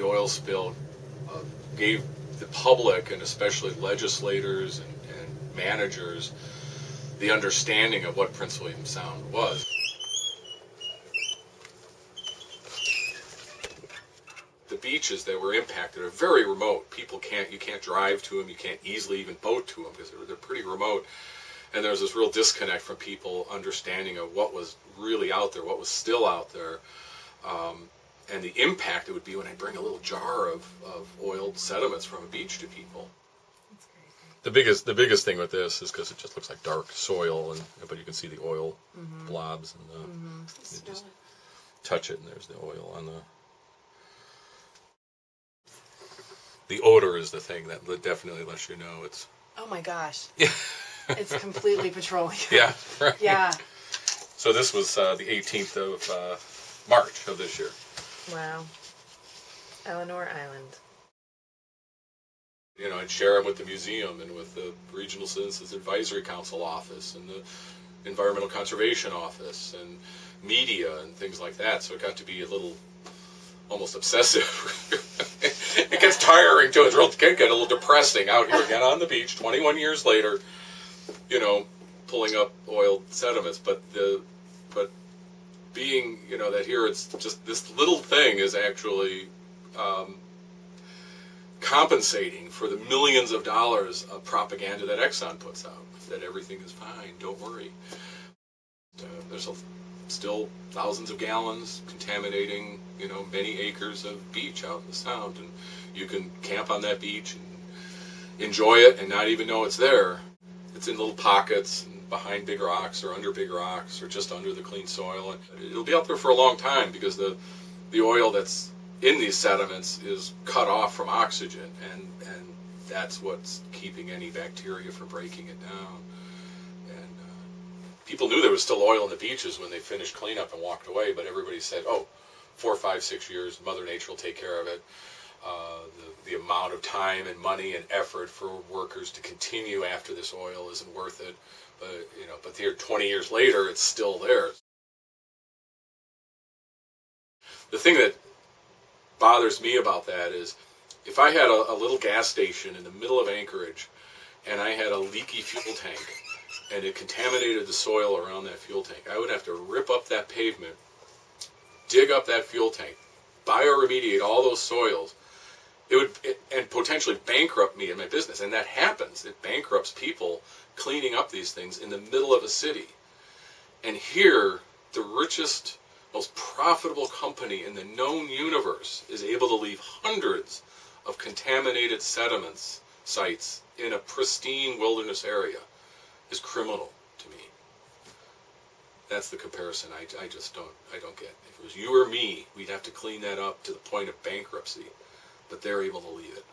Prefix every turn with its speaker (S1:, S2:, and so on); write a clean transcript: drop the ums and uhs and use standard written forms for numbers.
S1: the oil spill gave the public, and especially legislators and managers, the understanding of what Prince William Sound was. The beaches that were impacted are very remote. You can't drive to them, you can't easily even boat to them because they're pretty remote. And there's this real disconnect from people understanding of what was really out there, what was still out there, and the impact it would be when I bring a little jar of oiled sediments from a beach to people.
S2: That's crazy.
S1: The biggest thing with this is because it just looks like dark soil, but you can see the oil blobs, and you just touch it, and there's the oil on the odor is the thing that definitely lets you know it's.
S2: Oh my gosh.
S1: Yeah.
S2: It's completely petroleum.
S1: Yeah, right.
S2: Yeah.
S1: So this was the 18th of March of this year.
S2: Wow. Eleanor Island.
S1: You know, I'd share them with the museum and with the Regional Citizens Advisory Council office and the Environmental Conservation office and media and things like that. So it got to be a little almost obsessive. It gets tiring too. It can get a little depressing out here again on the beach 21 years later, you know, pulling up oiled sediments. But being, you know, that here it's just this little thing is actually compensating for the millions of dollars of propaganda that Exxon puts out, that everything is fine, don't worry. There's still thousands of gallons contaminating, you know, many acres of beach out in the Sound, and you can camp on that beach and enjoy it and not even know it's there. It's in little pockets and behind big rocks or under big rocks or just under the clean soil, and it'll be out there for a long time because the oil that's in these sediments is cut off from oxygen, and that's what's keeping any bacteria from breaking it down. And people knew there was still oil in the beaches when they finished cleanup and walked away, but everybody said, oh, 4, 5, 6 years, Mother Nature will take care of it. The amount of time and money and effort for workers to continue after this oil isn't worth it. But here 20 years later, it's still there. The thing that bothers me about that is if I had a little gas station in the middle of Anchorage and I had a leaky fuel tank and it contaminated the soil around that fuel tank, I would have to rip up that pavement, dig up that fuel tank, bioremediate all those soils. And potentially bankrupt me and my business. And that happens. It bankrupts people cleaning up these things in the middle of a city. And here, the richest, most profitable company in the known universe is able to leave hundreds of contaminated sediments sites in a pristine wilderness area is criminal to me. That's the comparison I just don't get. If it was you or me, we'd have to clean that up to the point of bankruptcy. But they're able to leave it.